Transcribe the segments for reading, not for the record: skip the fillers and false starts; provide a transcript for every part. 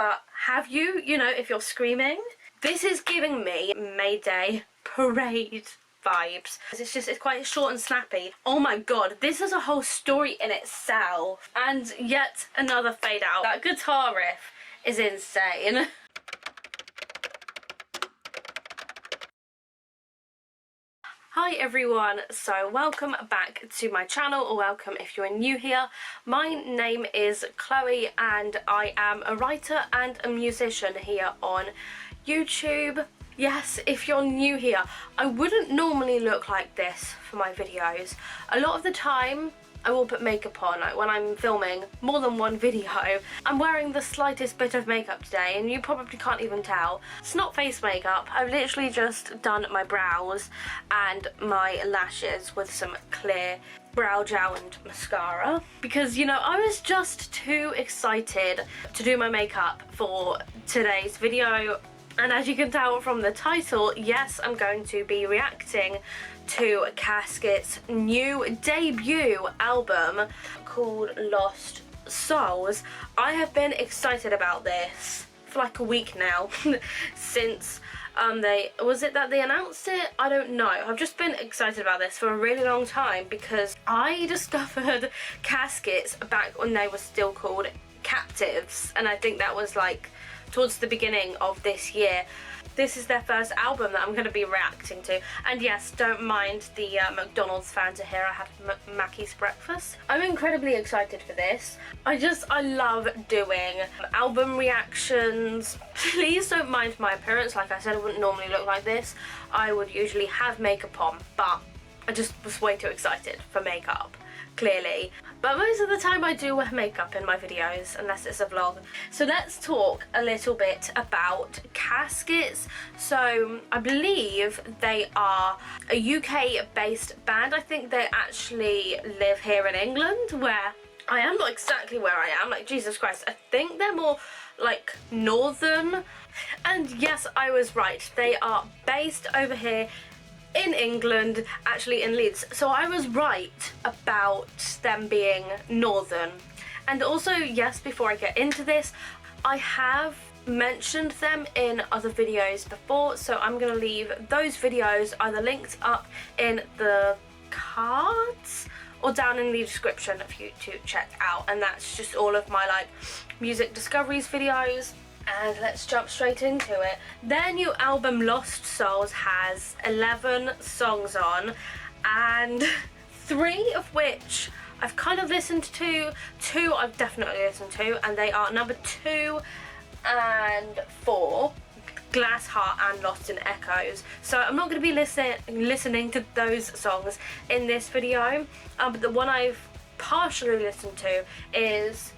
but have you? You know, if you're screaming. This is giving me May Day parade vibes. It's quite short and snappy. Oh my god, this is a whole story in itself. And yet another fade out. That guitar riff is insane. Hi everyone, so welcome back to my channel, or welcome if you're new here. My name is Chloe and I am a writer and a musician here on YouTube. Yes, if you're new here, I wouldn't normally look like this for my videos. A lot of the time I will put makeup on, like when I'm filming more than one video. I'm wearing the slightest bit of makeup today and you probably can't even tell. It's not face makeup, I've literally just done my brows and my lashes with some clear brow gel and mascara. Because, you know, I was just too excited to do my makeup for today's video. And as you can tell from the title, yes, I'm going to be reacting to Caskets' new debut album called Lost Souls. I have been excited about this for like a week now since was it that they announced it? I don't know. I've just been excited about this for a really long time because I discovered Caskets back when they were still called Captives, and I think that was like towards the beginning of this year. This is their first album that I'm going to be reacting to. And yes, don't mind the McDonald's fans are here. I had Mackey's breakfast. I'm incredibly excited for this. I love doing album reactions. Please don't mind my appearance. Like I said, I wouldn't normally look like this. I would usually have makeup on, but I just was way too excited for makeup, clearly. But most of the time I do wear makeup in my videos, unless it's a vlog. So let's talk a little bit about Caskets. So I believe they are a UK based band. I think they actually live here in England, where I am not exactly where I am, like Jesus Christ. I think they're more like northern. And yes, I was right. They are based over here in England, actually in Leeds. So I was right about them being northern. And also, yes, before I get into this, I have mentioned them in other videos before, so I'm gonna leave those videos either linked up in the cards or down in the description for you to check out. And that's just all of my like music discoveries videos. And let's jump straight into it. Their new album Lost Souls has 11 songs on, and 3 of which I've kind of listened to, 2 I've definitely listened to, and they are number 2 and 4, Glass Heart and Lost in Echoes. So I'm not going to be listening to those songs in this video, but the one I've partially listened to is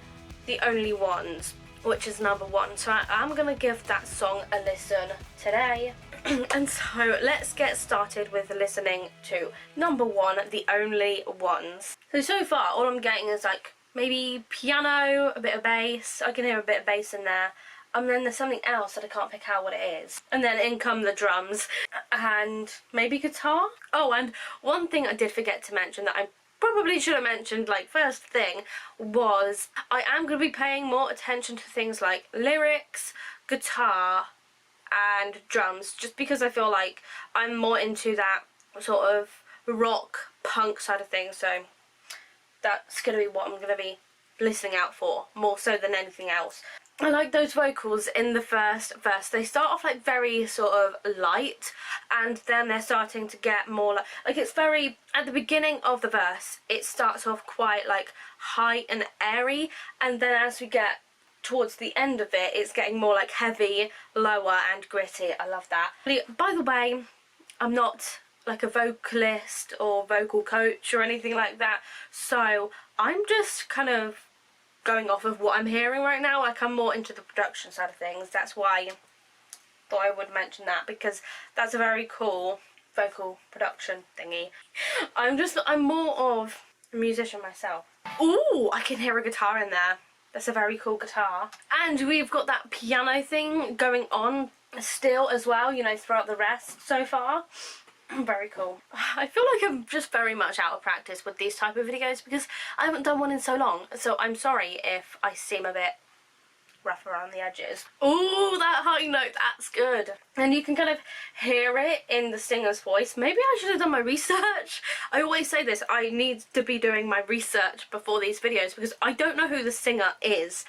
The Only Ones, which is number 1. So I'm gonna give that song a listen today. And so let's get started with listening to number 1, The Only Ones. So far all I'm getting is like maybe piano, a bit of bass. I can hear a bit of bass in there. And then there's something else that I can't pick out what it is. And then in come the drums and maybe guitar. Oh, and one thing I did forget to mention that I probably should have mentioned, like, first thing was I am going to be paying more attention to things like lyrics, guitar and drums, just because I feel like I'm more into that sort of rock punk side of things. So that's going to be what I'm going to be listening out for more so than anything else. I like those vocals in the first verse. They start off like very sort of light, and then they're starting to get more like it's very, at the beginning of the verse it starts off quite like high and airy, and then as we get towards the end of it it's getting more like heavy, lower and gritty. I love that. By the way, I'm not like a vocalist or vocal coach or anything like that, so I'm just kind of going off of what I'm hearing right now. Like, I'm more into the production side of things. That's why I thought I would mention that, because that's a very cool vocal production thingy. I'm more of a musician myself. Ooh, I can hear a guitar in there. That's a very cool guitar. And we've got that piano thing going on still as well, you know, throughout the rest so far. Very cool. I feel like I'm just very much out of practice with these type of videos because I haven't done one in so long, so I'm sorry if I seem a bit rough around the edges. Oh, that high note, that's good. And you can kind of hear it in the singer's voice. Maybe I should have done my research. I always say this, I need to be doing my research before these videos because I don't know who the singer is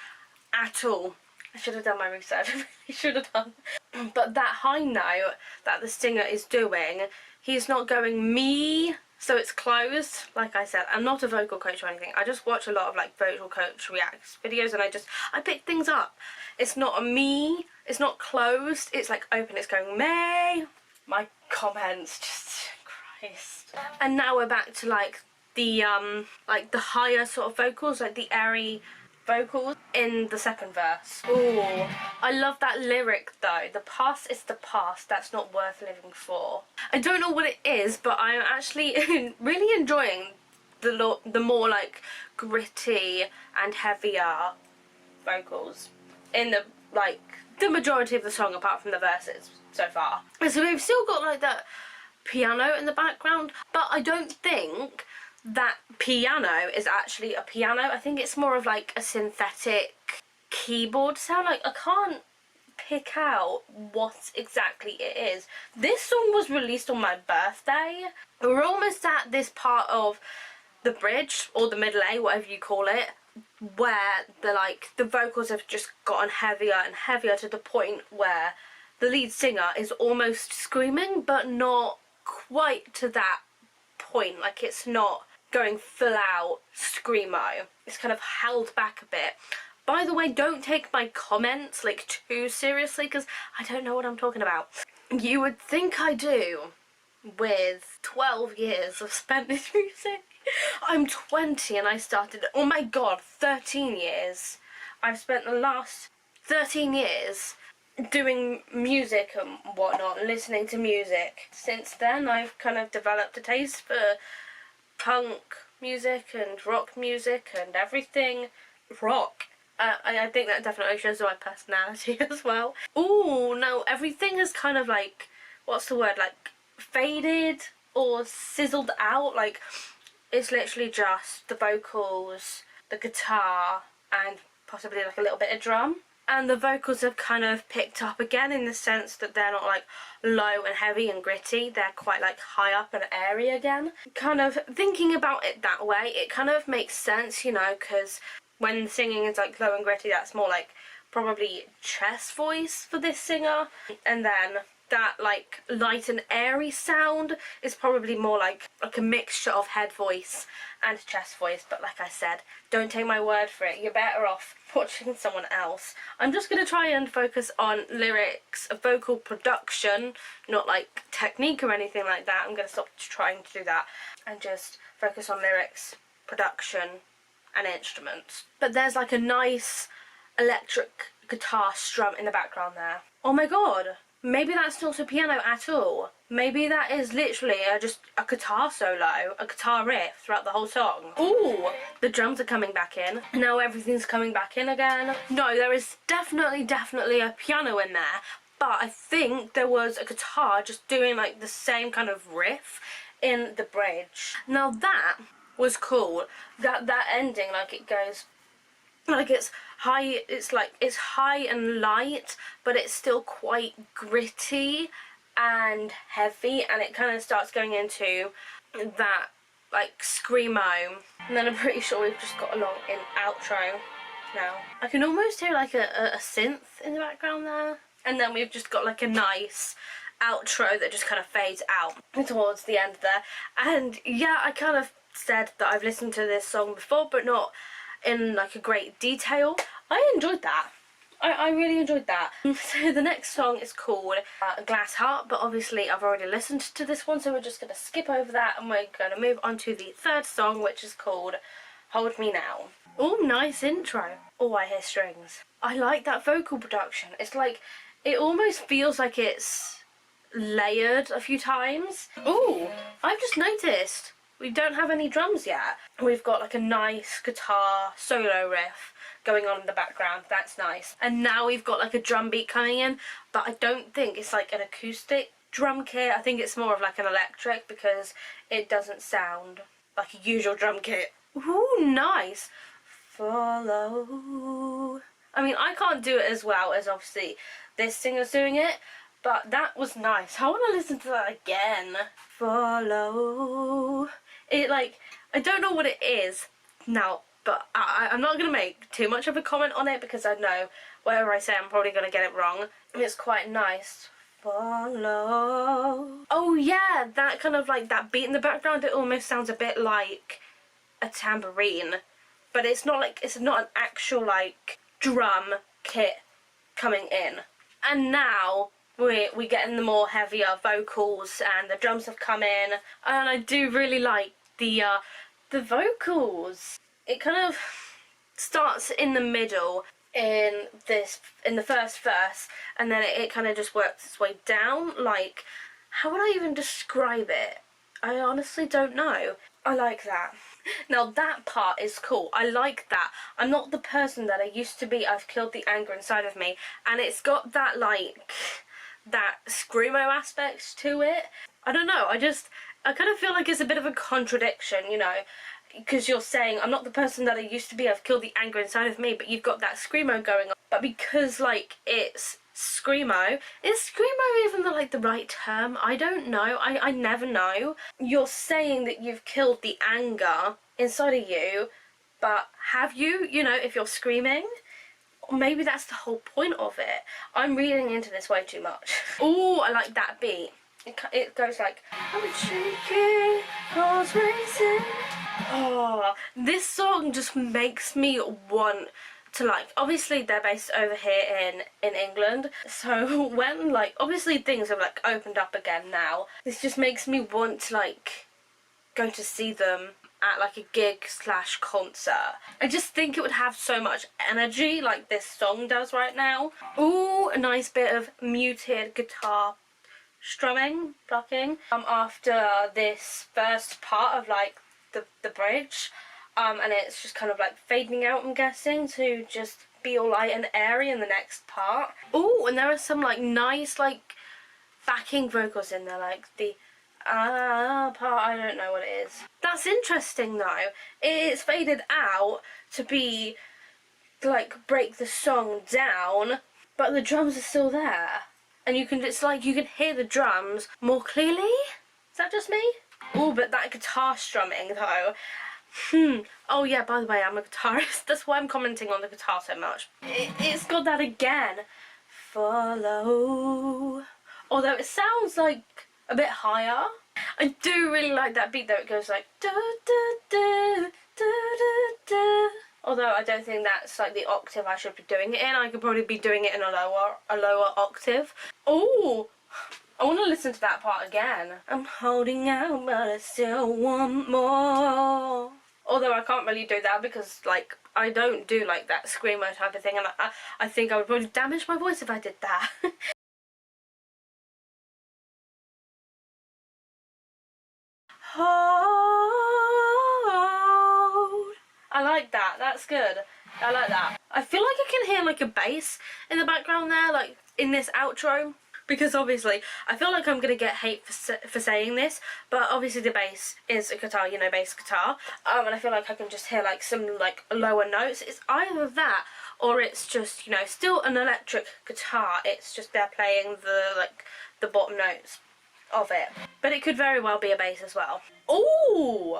at all. I should have done my research, I really should have done. But that high note that the singer is doing, he's not going me, so it's closed. Like I said, I'm not a vocal coach or anything. I just watch a lot of like vocal coach reacts videos and I pick things up. It's not a me, it's not closed, it's like open, it's going May. My comments, just Christ. And now we're back to like the higher sort of vocals, like the airy vocals in the second verse. Ooh, I love that lyric though. The past is the past, that's not worth living for. I don't know what it is, but I'm actually really enjoying the more like gritty and heavier vocals in the majority of the song, apart from the verses so far. And so we've still got like that piano in the background, but I don't think that piano is actually a piano. I think it's more of like a synthetic keyboard sound. Like I can't pick out what exactly it is. This song was released on my birthday. We're almost at this part of the bridge or the middle A, whatever you call it, where the vocals have just gotten heavier and heavier to the point where the lead singer is almost screaming, but not quite to that point. Like it's not going full out screamo. It's kind of held back a bit. By the way, don't take my comments like too seriously because I don't know what I'm talking about. You would think I do with 12 years of spent in music. I'm 20 and I started, oh my god, 13 years. I've spent the last 13 years doing music and whatnot, listening to music. Since then I've kind of developed a taste for punk music and rock music and everything rock. I think that definitely shows my personality as well. Ooh, now everything is kind of like, what's the word, like faded or sizzled out. Like it's literally just the vocals, the guitar and possibly like a little bit of drum. And the vocals have kind of picked up again in the sense that they're not like low and heavy and gritty. They're quite like high up and airy again. Kind of thinking about it that way, it kind of makes sense, you know, because when singing is like low and gritty, that's more like probably chest voice for this singer. And then that like light and airy sound is probably more like a mixture of head voice and chest voice. But like I said, don't take my word for it, you're better off watching someone else. I'm just going to try and focus on lyrics, vocal production, not like technique or anything like that. I'm going to stop trying to do that and just focus on lyrics, production and instruments. But there's like a nice electric guitar strum in the background there. Oh my god, maybe that's not a piano at all. Maybe that is literally just a guitar solo, a guitar riff throughout the whole song. Ooh, the drums are coming back in. Now everything's coming back in again. No, there is definitely a piano in there, but I think there was a guitar just doing like the same kind of riff in the bridge. Now that was cool. That ending, like it goes, like it's high, it's high and light, but it's still quite gritty and heavy, and it kind of starts going into that like screamo. And then I'm pretty sure we've just got along in outro now. I can almost hear like a synth in the background there, and then we've just got like a nice outro that just kind of fades out towards the end there. And yeah, I kind of said that I've listened to this song before, but not in like a great detail. I enjoyed that. I really enjoyed that. So the next song is called Glass Heart, but obviously I've already listened to this one, so we're just going to skip over that and we're going to move on to the third song, which is called Hold Me Now. Oh, nice intro. Oh, I hear strings. I like that vocal production. It's like, it almost feels like it's layered a few times. Oh, I've just noticed we don't have any drums yet. We've got like a nice guitar solo riff going on in the background. That's nice. And now we've got like a drum beat coming in, but I don't think it's like an acoustic drum kit. I think it's more of like an electric because it doesn't sound like a usual drum kit. Ooh, nice. Follow. I mean, I can't do it as well as obviously this singer's doing it, but that was nice. I want to listen to that again. Follow. It, like, I don't know what it is now, but I'm not going to make too much of a comment on it because I know whatever I say I'm probably going to get it wrong. It's quite nice. Follow. Oh yeah, that kind of like that beat in the background, it almost sounds a bit like a tambourine, but it's not like, it's not an actual like drum kit coming in. And now we get in the more heavier vocals and the drums have come in, and I do really like the vocals. It kind of starts in the middle in the first verse, and then it kind of just works its way down. Like, how would I even describe it? I honestly don't know. I like that. Now that part is cool. I like that. I'm not the person that I used to be. I've killed the anger inside of me, and it's got that like that screamo aspect to it. I don't know. I kind of feel like it's a bit of a contradiction, you know, because you're saying I'm not the person that I used to be, I've killed the anger inside of me, but you've got that screamo going on. But because like it's screamo, is screamo even the right term? I don't know. I never know. You're saying that you've killed the anger inside of you, but have you? You know, if you're screaming? Maybe that's the whole point of it. I'm reading into this way too much. Oh, I like that beat. It goes like, I'm shaking, heart's racing. Oh, this song just makes me want to like, obviously they're based over here in England, so when like, obviously things have like opened up again now, this just makes me want to like go to see them at like a gig / concert. I just think it would have so much energy like this song does right now. Ooh, a nice bit of muted guitar strumming, plucking, after this first part of like the bridge, and it's just kind of like fading out, I'm guessing, to just be all light and airy in the next part. Ooh, and there are some like nice like backing vocals in there, like the part, I don't know what it is. That's interesting though. It's faded out to be like break the song down, but the drums are still there. And you can, it's like you can hear the drums more clearly? Is that just me? Oh, but that guitar strumming though. Oh yeah, by the way, I'm a guitarist. That's why I'm commenting on the guitar so much. It's got that again. Follow. Although it sounds like a bit higher. I do really like that beat though. It goes like da da da da da da. Although I don't think that's like the octave I should be doing it in. I could probably be doing it in a lower octave. Oh, I want to listen to that part again. I'm holding out, but I still want more. Although I can't really do that because like I don't do like that screamo type of thing, and I think I would probably damage my voice if I did that. Hold. I like that. That's good. I like that. I feel like I can hear like a bass in the background there, like in this outro. Because obviously, I feel like I'm going to get hate for saying this, but obviously the bass is a guitar, you know, bass guitar. And I feel like I can just hear like some like lower notes. It's either that or it's just, you know, still an electric guitar. It's just they're playing the bottom notes of it. But it could very well be a bass as well. Ooh!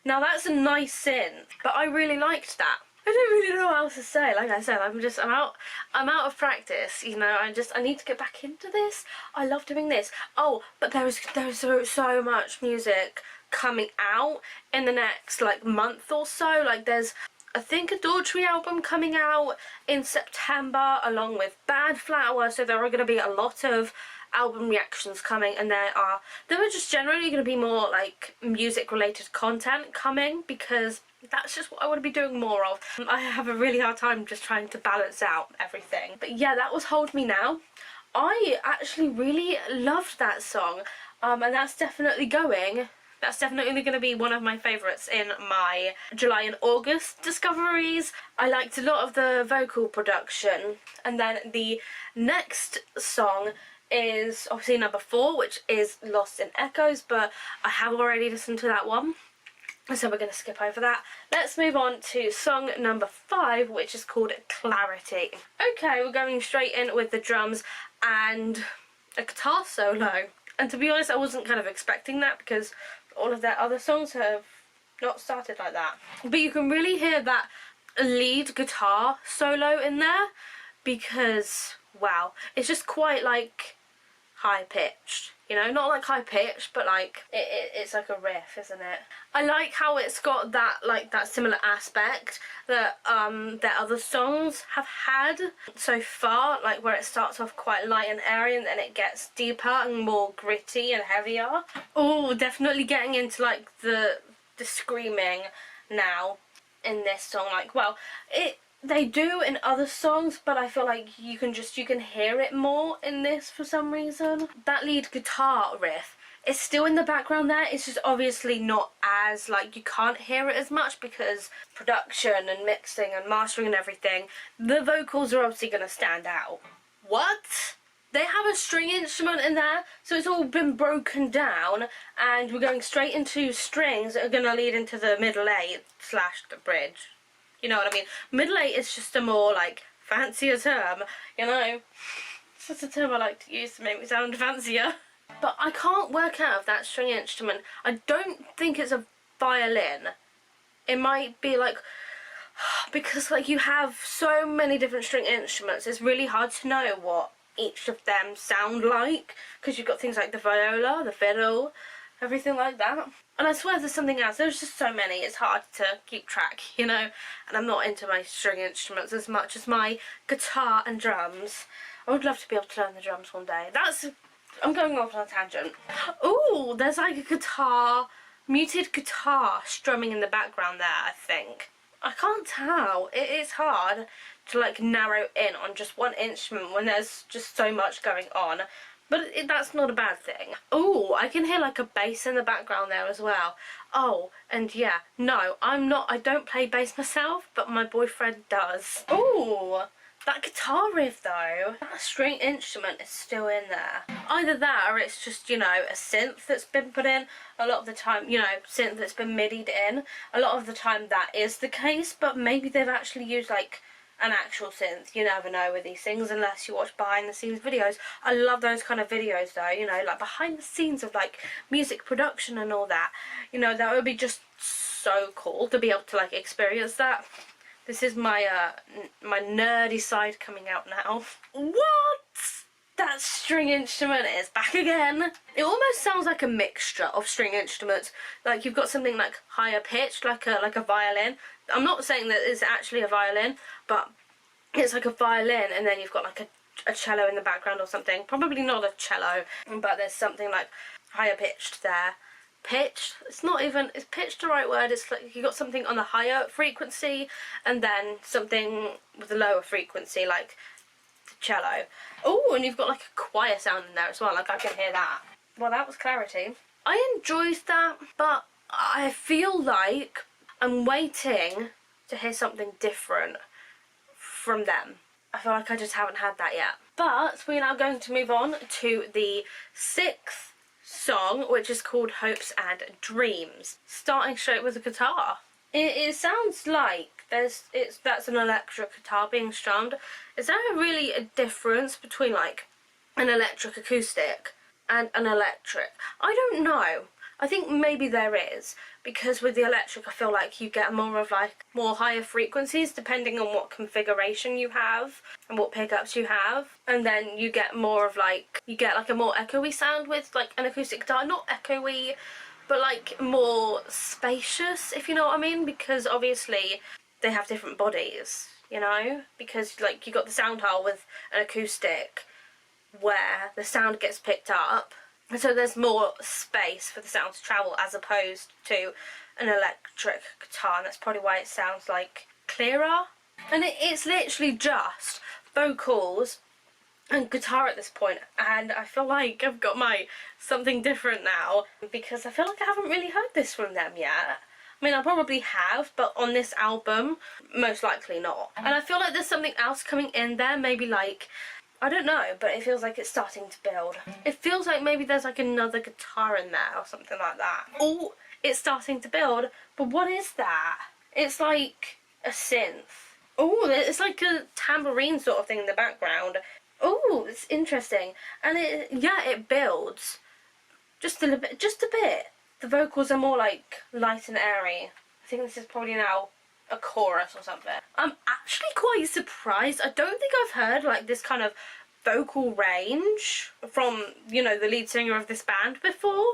Now that's a nice synth, but I really liked that. I don't really know what else to say. Like I said, I'm out of practice, you know. I need to get back into this. I love doing this. Oh, but there's so much music coming out in the next like month or so. Like there's, I think, a Daughtry album coming out in September along with Bad Flower, so there are going to be a lot of album reactions coming, and there are just generally going to be more like music related content coming, because that's just what I want to be doing more of. I have a really hard time just trying to balance out everything. But yeah, that was Hold Me Now. I actually really loved that song, and that's definitely going to be one of my favourites in my July and August discoveries. I liked a lot of the vocal production, and then the next song is obviously number 4, which is Lost in Echoes, but I have already listened to that one. so we're going to skip over that. Let's move on to song number 5, which is called Clarity. Okay, we're going straight in with the drums and a guitar solo. And to be honest, I wasn't kind of expecting that because all of their other songs have not started like that. But you can really hear that lead guitar solo in there because, wow, it's just quite like high pitched, you know, not like high pitched, but like it's like a riff, isn't it? I like how it's got that like that similar aspect that their other songs have had so far, like where it starts off quite light and airy and then it gets deeper and more gritty and heavier. Oh, definitely getting into like the screaming now in this song. Like, well, they do in other songs, but I feel like you can hear it more in this for some reason. That lead guitar riff, it's still in the background there, it's just obviously not as, like, you can't hear it as much because production and mixing and mastering and everything, the vocals are obviously going to stand out. What? They have a string instrument in there, so it's all been broken down, and we're going straight into strings that are going to lead into the middle 8 / the bridge. You know what I mean? Middle 8 is just a more, like, fancier term, you know? It's just a term I like to use to make me sound fancier. But I can't work out if that string instrument, I don't think it's a violin. It might be, like, because, like, you have so many different string instruments, it's really hard to know what each of them sound like, because you've got things like the viola, the fiddle, everything like that. And I swear there's something else, there's just so many, it's hard to keep track, you know, and I'm not into my string instruments as much as my guitar and drums. I would love to be able to learn the drums one day. I'm going off on a tangent. Ooh, there's like a guitar, muted guitar strumming in the background there, I think. I can't tell, it's hard to like narrow in on just one instrument when there's just so much going on. But that's not a bad thing. Oh, I can hear like a bass in the background there as well. Oh, and yeah, no, I don't play bass myself, but my boyfriend does. Oh, that guitar riff though, that string instrument is still in there. Either that or it's just, you know, a synth that's been put in. A lot of the time, you know, synth that's been midied in. A lot of the time that is the case, but maybe they've actually used like an actual synth. You never know with these things unless you watch behind the scenes videos. I love those kind of videos though, you know, like behind the scenes of like music production and all that. You know, that would be just so cool to be able to like experience that. This is my my nerdy side coming out now. What? That string instrument is back again. It almost sounds like a mixture of string instruments. Like you've got something like higher pitched, like a violin. I'm not saying that it's actually a violin, but it's like a violin, and then you've got like a cello in the background or something. Probably not a cello, but there's something like higher pitched there. Pitched, it's not even, is pitched the right word? It's like you got something on the higher frequency and then something with a lower frequency like the cello. Oh, and you've got like a choir sound in there as well, like I can hear that. Well, that was Clarity. I enjoyed that, but I feel like I'm waiting to hear something different from them. I feel like I just haven't had that yet. But we're now going to move on to the 6th song, which is called Hopes and Dreams. Starting straight with the guitar. It sounds like that's an electric guitar being strummed. Is there really a difference between like an electric acoustic and an electric? I don't know. I think maybe there is, because with the electric I feel like you get more of like more higher frequencies depending on what configuration you have and what pickups you have, and then you get more of like, you get like a more echoey sound with like an acoustic guitar. Not echoey, but like more spacious, if you know what I mean, because obviously they have different bodies, you know, because like you got the sound hole with an acoustic where the sound gets picked up, and so there's more space for the sound to travel as opposed to an electric guitar, and that's probably why it sounds like clearer. And it's literally just vocals and guitar at this point, and I feel like I've got my something different now, because I feel like I haven't really heard this from them yet. I mean, I probably have, but on this album, most likely not. And I feel like there's something else coming in there, maybe like, I don't know, but it feels like it's starting to build. It feels like maybe there's like another guitar in there or something like that. Oh, it's starting to build. But what is that? It's like a synth. Oh, it's like a tambourine sort of thing in the background. Oh, it's interesting. And it builds just a little bit, just a bit. The vocals are more like light and airy. I think this is probably now a chorus or something. I'm actually quite surprised. I don't think I've heard like this kind of vocal range from, you know, the lead singer of this band before.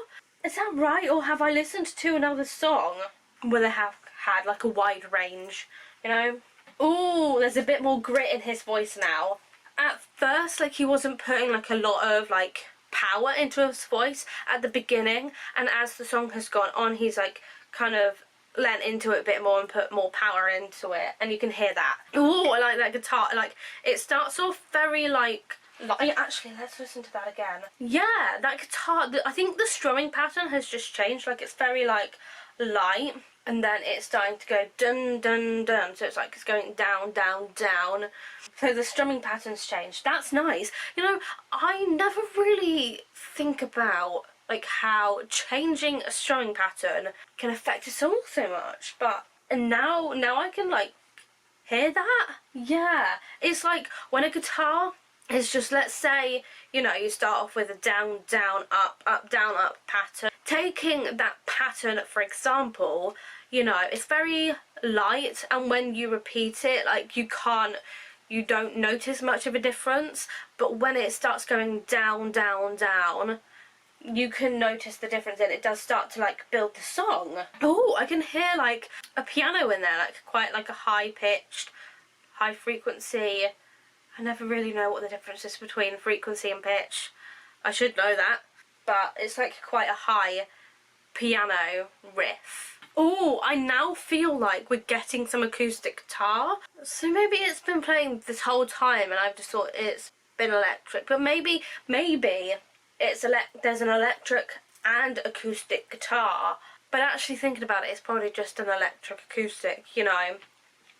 Is that right, or have I listened to another song where they have had like a wide range, you know? Ooh, there's a bit more grit in his voice now. At first, like, he wasn't putting like a lot of like power into his voice at the beginning, and as the song has gone on, he's like kind of lent into it a bit more and put more power into it, and you can hear that. Ooh, I like that guitar. Like, it starts off very like actually, let's listen to that again. Yeah, that guitar, I think the strumming pattern has just changed. Like, it's very like light, and then it's starting to go dun dun dun, so it's like it's going down down down, so the strumming pattern's changed. That's nice. You know, I never really think about like how changing a strumming pattern can affect a song so much, but now I can like hear that. Yeah, it's like when a guitar is just, let's say, you know, you start off with a down down up up down up pattern. Taking that pattern, for example, you know, it's very light, and when you repeat it, like, you don't notice much of a difference. But when it starts going down down down, you can notice the difference, and it does start to like build the song. Oh, I can hear like a piano in there, like quite like a high pitched, high frequency. I never really know what the difference is between frequency and pitch. I should know that, but it's like quite a high piano riff. Oh, I now feel like we're getting some acoustic guitar. So maybe it's been playing this whole time and I've just thought it's been electric. But maybe it's there's an electric and acoustic guitar. But actually thinking about it, it's probably just an electric acoustic, you know,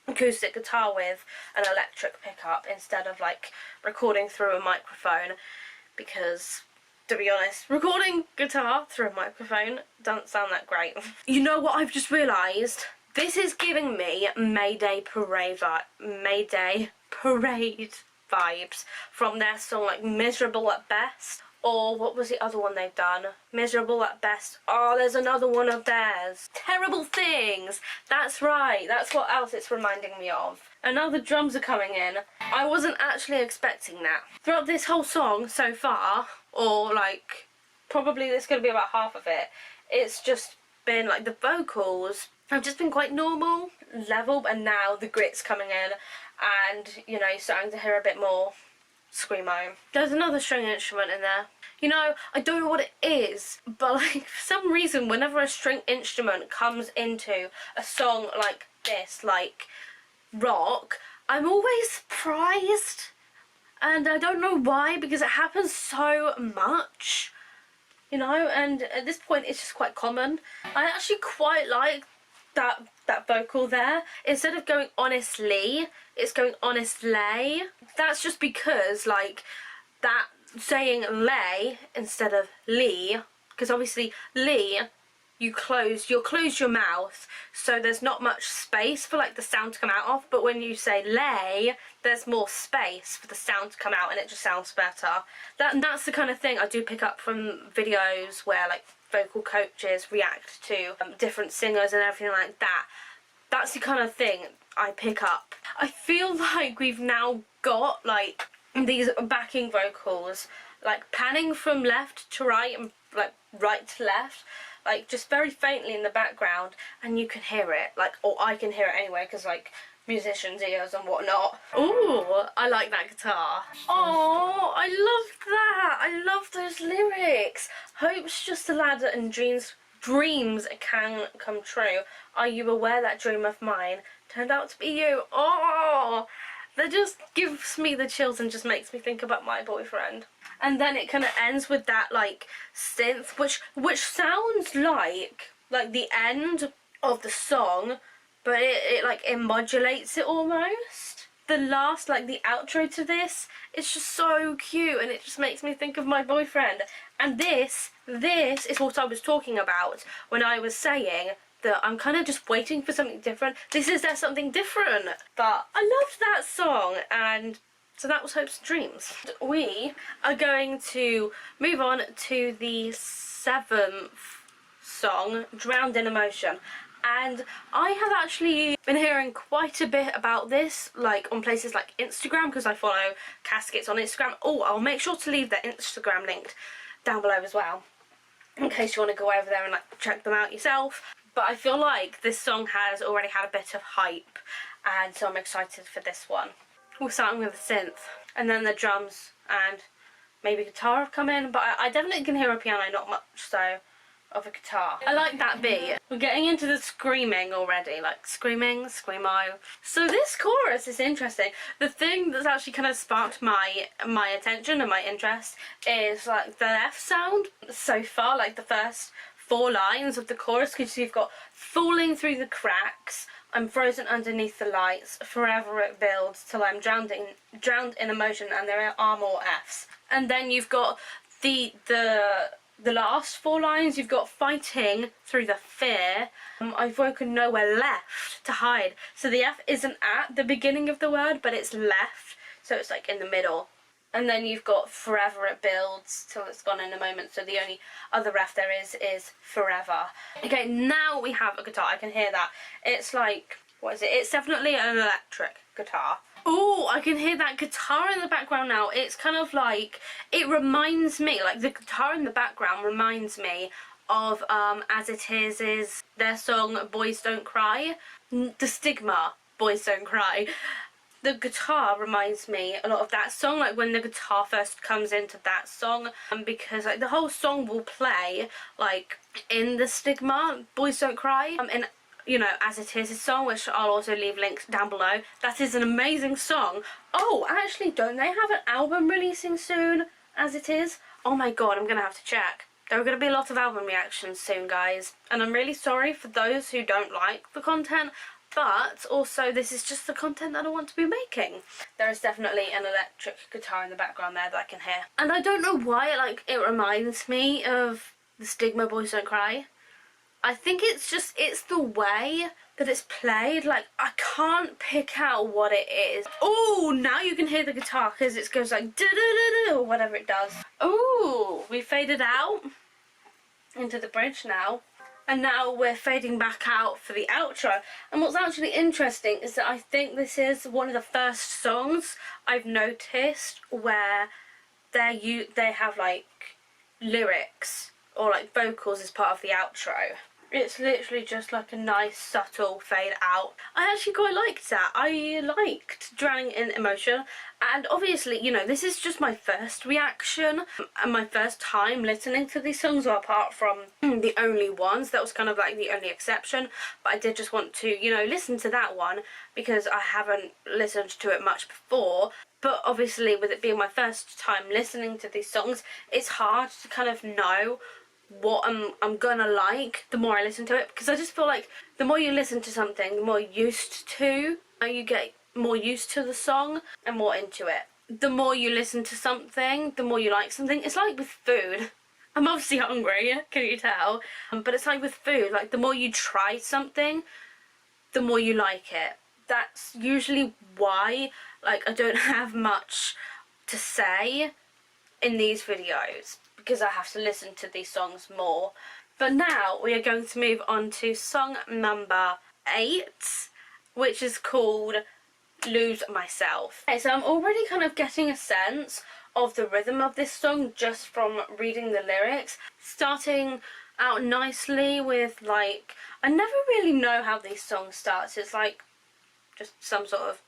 acoustic guitar with an electric pickup instead of like recording through a microphone, because to be honest, recording guitar through a microphone doesn't sound that great. You know what I've just realised? This is giving me Mayday Parade vibes from their song like Miserable at Best. Or what was the other one they've done? Miserable at Best. Oh, there's another one of theirs. Terrible Things. That's right. That's what else it's reminding me of. And now the drums are coming in. I wasn't actually expecting that. Throughout this whole song so far, or like probably there's going to be about half of it, it's just been like the vocals have just been quite normal, level, and now the grit's coming in, and you know, you're starting to hear a bit more screamo. There's another string instrument in there. You know, I don't know what it is, but like for some reason whenever a string instrument comes into a song like this, like rock, I'm always surprised, and I don't know why, because it happens so much, you know, and at this point it's just quite common. I actually quite like that vocal there. Instead of going honestly, it's going honestly. That's just because like that saying lay instead of lee, because obviously lee, you'll close your mouth, so there's not much space for like the sound to come out of, but when you say lay, there's more space for the sound to come out, and it just sounds better. That's the kind of thing I do pick up from videos where like vocal coaches react to different singers and everything like that. That's the kind of thing I pick up. I feel like we've now got like these backing vocals like panning from left to right and like right to left, like just very faintly in the background, and you can hear it, like, or I can hear it anyway, because like musicians' ears and whatnot. Ooh, I like that guitar. Oh, I love that. I love those lyrics. Hope's just a ladder and dreams can come true. Are you aware that dream of mine turned out to be you? Oh, that just gives me the chills and just makes me think about my boyfriend. And then it kind of ends with that like synth, which sounds like the end of the song, but it like it modulates it almost. the last, like the outro to this, it's just so cute and it just makes me think of my boyfriend. And this is what I was talking about when I was saying that I'm kind of just waiting for something different. This is There's Something Different. But I loved that song, and so that was Hopes and Dreams. We are going to move on to the 7th song, Drowned in Emotion. And I have actually been hearing quite a bit about this, like on places like Instagram, because I follow Caskets on Instagram. Oh, I'll make sure to leave their Instagram linked down below as well, in case you want to go over there and like check them out yourself. But I feel like this song has already had a bit of hype, and so I'm excited for this one. We're starting with the synth, and then the drums and maybe guitar have come in, but I definitely can hear a piano, not much so of a guitar. I like that beat. We're getting into the screaming already, like screaming, screamo. So this chorus is interesting. The thing that's actually kind of sparked my attention and my interest is like the F sound so far, like the first 4 lines of the chorus, because you've got falling through the cracks, I'm frozen underneath the lights, forever it builds till I'm drowned in emotion, and there are more Fs. And then you've got the last 4 lines, you've got fighting through the fear. I've woken nowhere left to hide. So the F isn't at the beginning of the word, but it's left, so it's like in the middle. And then you've got forever it builds till it's gone in a moment, so the only other F there is forever. Okay, now we have a guitar. I can hear that. It's like, what is it? It's definitely an electric guitar. Oh, I can hear that guitar in the background now. It's kind of like, it reminds me, like the guitar in the background reminds me of As It Is their song Boys Don't Cry. The Stigma, Boys Don't Cry. The guitar reminds me a lot of that song, like when the guitar first comes into that song, because like the whole song will play like in the Stigma, Boys Don't Cry, in, you know, As It Is, a song which I'll also leave links down below. That is an amazing song. Oh, actually, don't they have an album releasing soon, As It Is? Oh my god, I'm gonna have to check. There are going to be a lot of album reactions soon, guys, and I'm really sorry for those who don't like the content, but also this is just the content that I want to be making. There is definitely an electric guitar in the background there that I can hear, and I don't know why, like, it reminds me of the Stigma, Boys Don't Cry. I think it's the way that it's played. Like, I can't pick out what it is. Oh, now you can hear the guitar because it goes like da-da-da-da, or whatever it does. Oh, we faded out into the bridge now. And now we're fading back out for the outro. And what's actually interesting is that I think this is one of the first songs I've noticed where they have like lyrics or like vocals as part of the outro. It's literally just like a nice subtle fade out. I actually quite liked that. I liked Drowning in Emotion, and obviously, you know, this is just my first reaction and my first time listening to these songs, or apart from the only ones. That was kind of like the only exception, but I did just want to, you know, listen to that one because I haven't listened to it much before. But obviously, with it being my first time listening to these songs, it's hard to kind of know what I'm gonna like the more I listen to it, because I just feel like the more you listen to something, the more used to you get, more used to the song and more into it. The more you listen to something, the more you like something. It's like with food. I'm obviously hungry, can you tell? But it's like with food, like the more you try something, the more you like it. That's usually why, like, I don't have much to say in these videos, because I have to listen to these songs more. But now we are going to move on to song number 8, which is called Lose Myself. Okay, so I'm already kind of getting a sense of the rhythm of this song just from reading the lyrics. Starting out nicely with, like, I never really know how these songs start. It's like just some sort of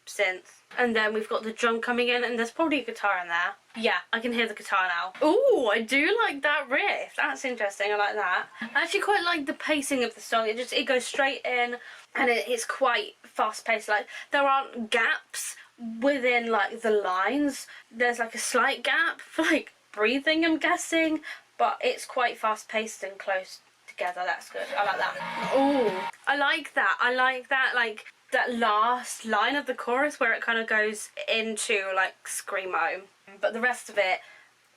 synth, and then we've got the drum coming in, and there's probably a guitar in there. Yeah, I can hear the guitar now. Oh, I do like that riff. That's interesting. I like that. I actually quite like the pacing of the song. It goes straight in, and it's quite fast paced. Like, there aren't gaps within like the lines. There's like a slight gap for like breathing, I'm guessing, but it's quite fast paced and close together. That's good. I like that. Oh, I like that. I like that, like, that last line of the chorus where it kind of goes into like screamo, but the rest of it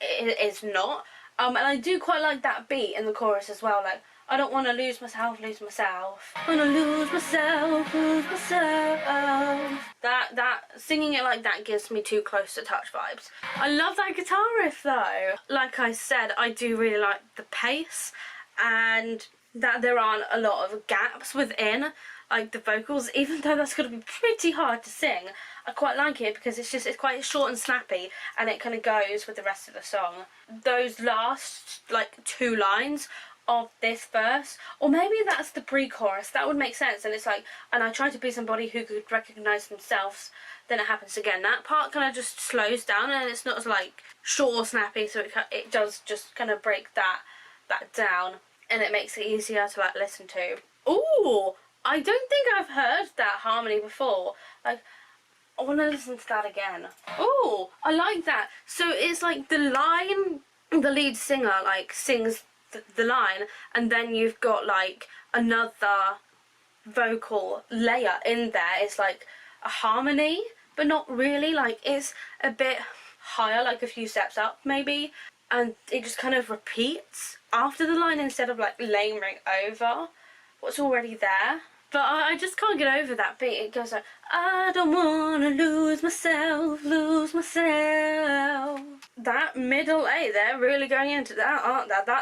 is not. And I do quite like that beat in the chorus as well, like, I don't want to lose myself, lose myself. I want to lose myself, lose myself. That singing it like that gives me Too Close to Touch vibes. I love that guitar riff though. Like I said, I do really like the pace, and that there aren't a lot of gaps within like the vocals, even though that's going to be pretty hard to sing. I quite like it because it's quite short and snappy, and it kind of goes with the rest of the song. Those last like 2 lines of this verse, or maybe that's the pre-chorus, that would make sense, and it's like, and I try to be somebody who could recognise themselves, then it happens again. That part kind of just slows down, and it's not as like short or snappy, so it does just kind of break that down, and it makes it easier to like listen to. Ooh, I don't think I've heard that harmony before. Like, I want to listen to that again. Ooh, I like that. So it's like the line, the lead singer like sings the line, and then you've got like another vocal layer in there. It's like a harmony, but not really. Like, it's a bit higher, like a few steps up maybe, and it just kind of repeats after the line instead of like layering over what's already there. But I just can't get over that beat. It goes like, I don't wanna lose myself, lose myself. That middle A, they're really going into that, aren't they?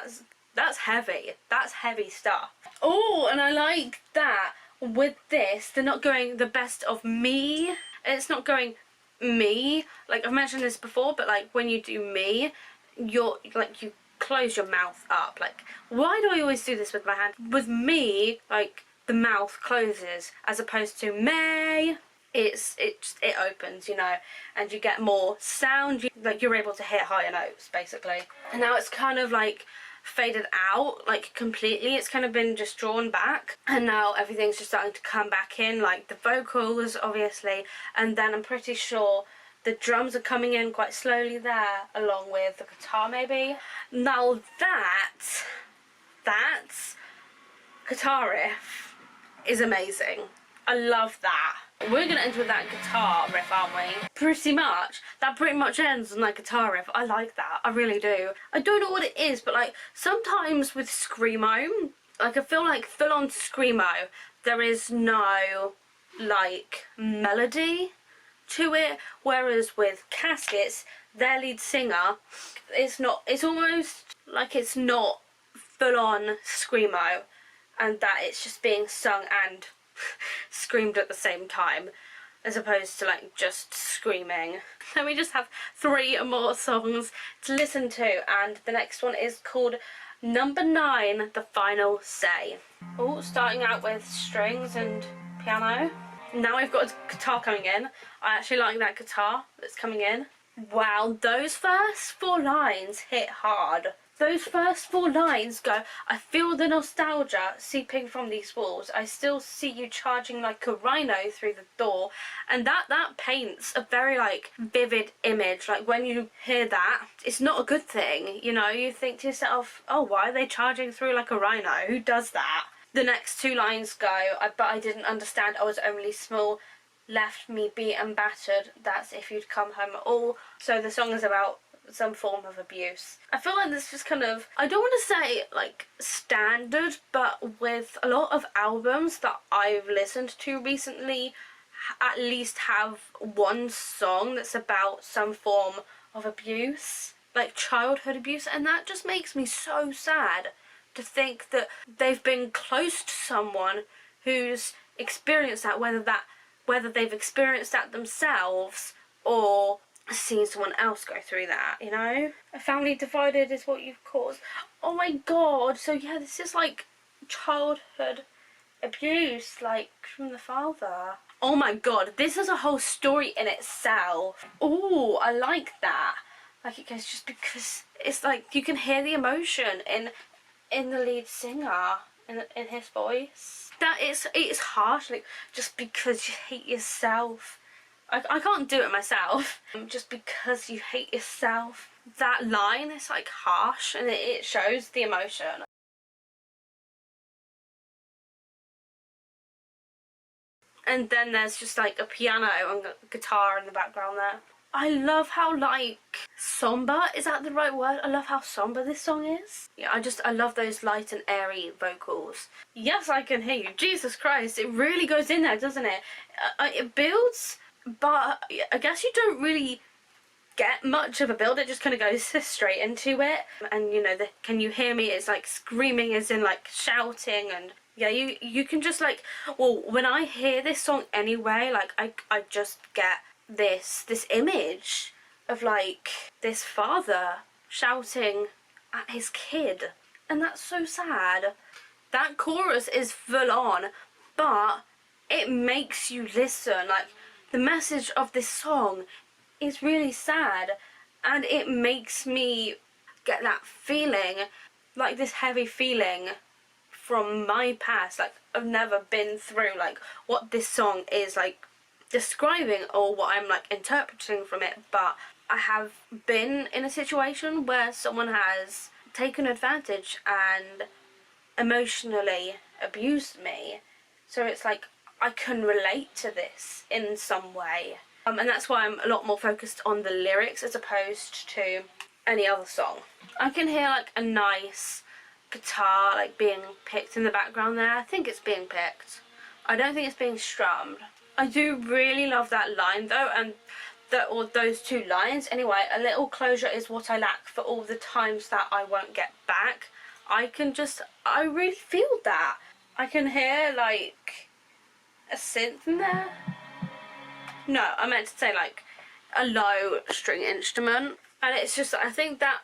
That's heavy. That's heavy stuff. Oh, and I like that with this, they're not going the best of me. It's not going me. Like, I've mentioned this before, but like when you do me, you're like, you close your mouth up. Like, why do I always do this with my hand? With me, like, the mouth closes, as opposed to May, it opens, you know, and you get more sound. Like, you're able to hit higher notes basically. And now it's kind of like faded out like completely. It's kind of been just drawn back, and now everything's just starting to come back in, like the vocals obviously, and then I'm pretty sure the drums are coming in quite slowly there, along with the guitar maybe. Now that's guitar riff is amazing. I love that. We're gonna end with that guitar riff, aren't we? Pretty much. That pretty much ends on that guitar riff. I like that. I really do. I don't know what it is, but like sometimes with screamo, like I feel like full on screamo, there is no like melody to it. Whereas with Caskets, their lead singer, it's almost like it's not full on screamo, and that it's just being sung and screamed at the same time, as opposed to like just screaming. Then we just have 3 more songs to listen to, and the next one is called Number 9, The Final Say. Oh, starting out with strings and piano. Now we've got a guitar coming in. I actually like that guitar that's coming in. Wow, those first 4 lines hit hard. Those first 4 lines go, I feel the nostalgia seeping from these walls. I still see you charging like a rhino through the door. And that paints a very like vivid image. Like when you hear that, it's not a good thing. You know, you think to yourself, oh, why are they charging through like a rhino? Who does that? The next 2 lines go, but I didn't understand, I was only small, left me beat and battered, that's if you'd come home at all. So the song is about some form of abuse. I feel like this just kind of, I don't want to say like standard, but with a lot of albums that I've listened to recently, at least have one song that's about some form of abuse, like childhood abuse, and that just makes me so sad to think that they've been close to someone who's experienced that, whether they've experienced that themselves or seen someone else go through that, you know? A family divided is what you've caused. Oh my god, so yeah, this is like childhood abuse, like from the father. Oh my god, this is a whole story in itself. Ooh, I like that. Like it goes, just because it's like you can hear the emotion in the lead singer, in his voice. That it's harsh, like just because you hate yourself. I can't do it myself. Just because you hate yourself. That line is like harsh, and it shows the emotion. and then there's just like a piano and a guitar in the background there. I love how like somber, is that the right word? I love how somber this song is. Yeah, I love those light and airy vocals. Yes, I can hear you. Jesus Christ, it really goes in there, doesn't it? It builds, but I guess you don't really get much of a build. It just kind of goes straight into it. And you know, the can you hear me? It's like screaming, as in like shouting, and yeah, you can just like, well, when I hear this song anyway, like I just get this image of like this father shouting at his kid, and that's so sad. That chorus is full on, but it makes you listen. Like, the message of this song is really sad, and it makes me get that feeling, like this heavy feeling from my past. Like, I've never been through like what this song is like describing or what I'm like interpreting from it, but I have been in a situation where someone has taken advantage and emotionally abused me, so it's like I can relate to this in some way, and that's why I'm a lot more focused on the lyrics as opposed to any other song. I can hear like a nice guitar like being picked in the background there. I think it's being picked. I don't think it's being strummed. I do really love that line though, and or those two lines. Anyway, a little closure is what I lack for all the times that I won't get back. I really feel that. I can hear like a synth in there. No, I meant to say like a low string instrument, and it's just, I think that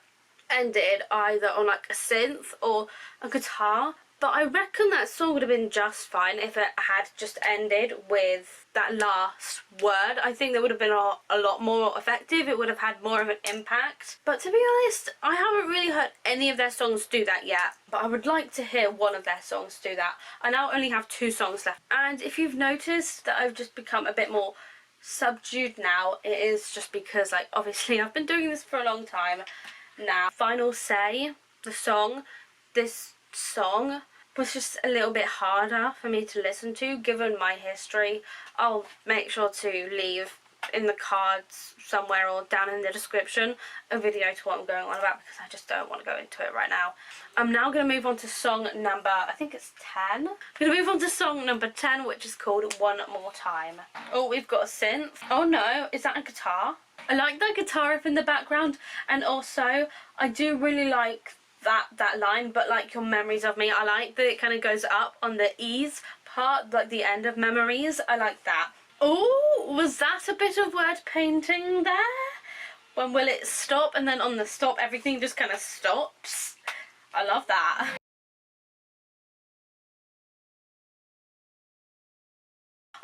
ended either on like a synth or a guitar, but I reckon that song would have been just fine if it had just ended with that last word. I think that would have been a lot more effective. It would have had more of an impact. But to be honest, I haven't really heard any of their songs do that yet, but I would like to hear one of their songs do that. I now only have 2 songs left, and if you've noticed that I've just become a bit more subdued now, it is just because, like, obviously I've been doing this for a long time now. Final Say, this song was just a little bit harder for me to listen to given my history. I'll make sure to leave in the cards somewhere or down in the description a video to what I'm going on about, because I just don't want to go into it right now. I'm now going to move on to song number, I think it's 10. I'm going to move on to song number 10, which is called One More Time. Oh, we've got a synth. Oh no, is that a guitar? I like that guitar riff in the background, and also I do really like that line, but like your memories of me. I like that it kind of goes up on the ease part, like the end of memories. I like that. Oh, was that a bit of word painting there? When will it stop? And then on the stop, everything just kind of stops. I love that.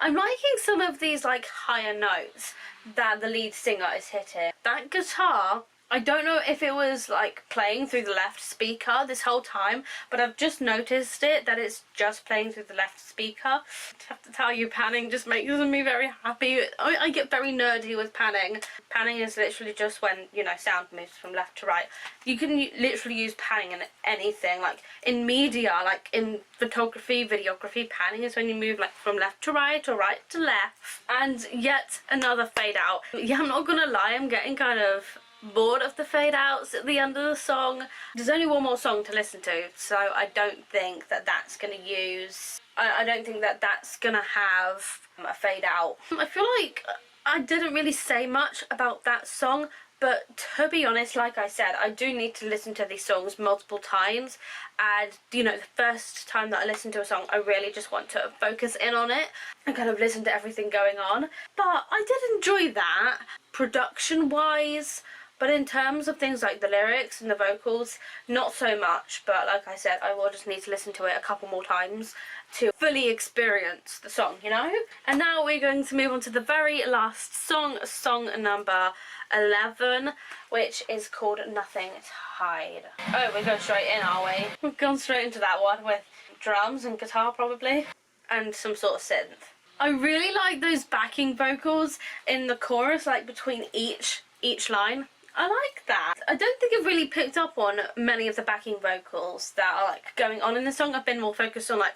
I'm liking some of these like higher notes that the lead singer is hitting. That guitar, I don't know if it was like playing through the left speaker this whole time, but I've just noticed that it's just playing through the left speaker. I have to tell you, panning just makes me very happy. I get very nerdy with panning. Panning is literally just when, you know, sound moves from left to right. You can literally use panning in anything, like in media, like in photography, videography. Panning is when you move like from left to right or right to left. And yet another fade out. Yeah, I'm not gonna lie, I'm getting kind of bored of the fade outs at the end of the song. There's only one more song to listen to, so I don't think that that's gonna use, I don't think that that's gonna have a fade out. I feel like I didn't really say much about that song, but to be honest, like I said, I do need to listen to these songs multiple times, and you know, the first time that I listen to a song, I really just want to focus in on it and kind of listen to everything going on. But I did enjoy that, production wise. But in terms of things like the lyrics and the vocals, not so much. But like I said, I will just need to listen to it a couple more times to fully experience the song, you know? And now we're going to move on to the very last song, song number 11, which is called Nothing to Hide. Oh, we're going straight in, are we? We've gone straight into that one with drums and guitar probably, and some sort of synth. I really like those backing vocals in the chorus, like between each line. I like that. I don't think I've really picked up on many of the backing vocals that are like going on in the song. I've been more focused on like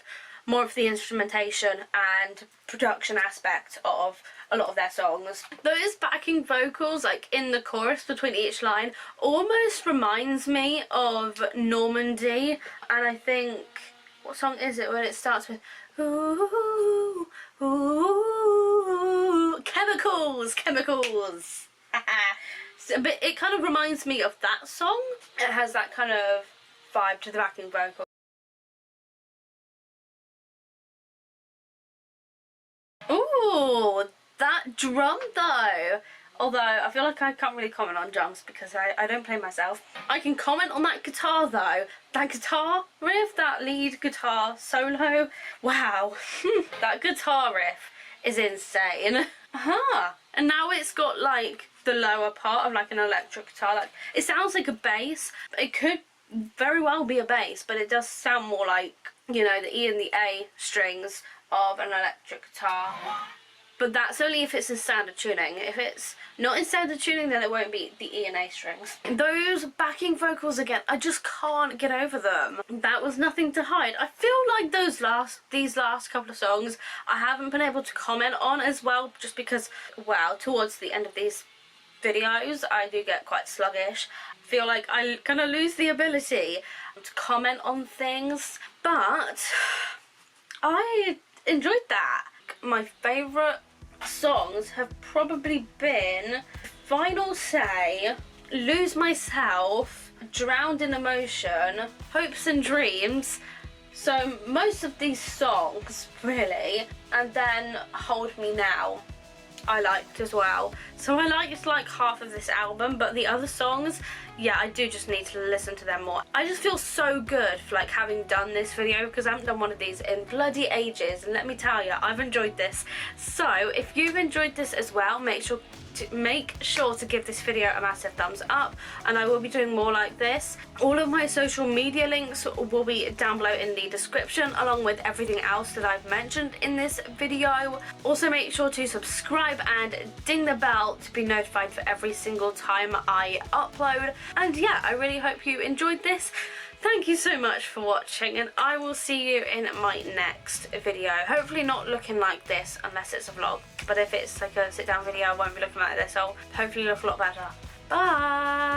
more of the instrumentation and production aspect of a lot of their songs. Those backing vocals, like in the chorus between each line, almost reminds me of Normandy. And I think, what song is it when it starts with ooh, ooh, chemicals, chemicals. So, but it kind of reminds me of that song. It has that kind of vibe to the backing vocal. Ooh, that drum though. Although I feel like I can't really comment on drums because I don't play myself. I can comment on that guitar though. That guitar riff, that lead guitar solo. Wow, that guitar riff is insane. And now it's got like the lower part of like an electric guitar. Like, it sounds like a bass. It could very well be a bass, but it does sound more like, you know, the E and the A strings of an electric guitar. But that's only if it's in standard tuning. If it's not in standard tuning, then it won't be the E and A strings. Those backing vocals again, I just can't get over them. That was nothing to hide. I feel like these last couple of songs I haven't been able to comment on as well, just because, well, towards the end of these videos I do get quite sluggish. I feel like I kind of lose the ability to comment on things, but I enjoyed that. My favourite songs have probably been Final Say, Lose Myself, Drowned in Emotion, Hopes and Dreams. So most of these songs really, and then Hold Me Now I liked as well. So I liked like half of this album, but the other songs, yeah, I do just need to listen to them more. I just feel so good for like having done this video, because I haven't done one of these in bloody ages, and let me tell you, I've enjoyed this. So if you've enjoyed this as well, make sure to give this video a massive thumbs up, and I will be doing more like this. All of my social media links will be down below in the description, along with everything else that I've mentioned in this video. Also make sure to subscribe and ding the bell to be notified for every single time I upload. And yeah, I really hope you enjoyed this. Thank you so much for watching, and I will see you in my next video. Hopefully not looking like this unless it's a vlog, but if it's like a sit down video I won't be looking like this. I'll hopefully look a lot better. Bye!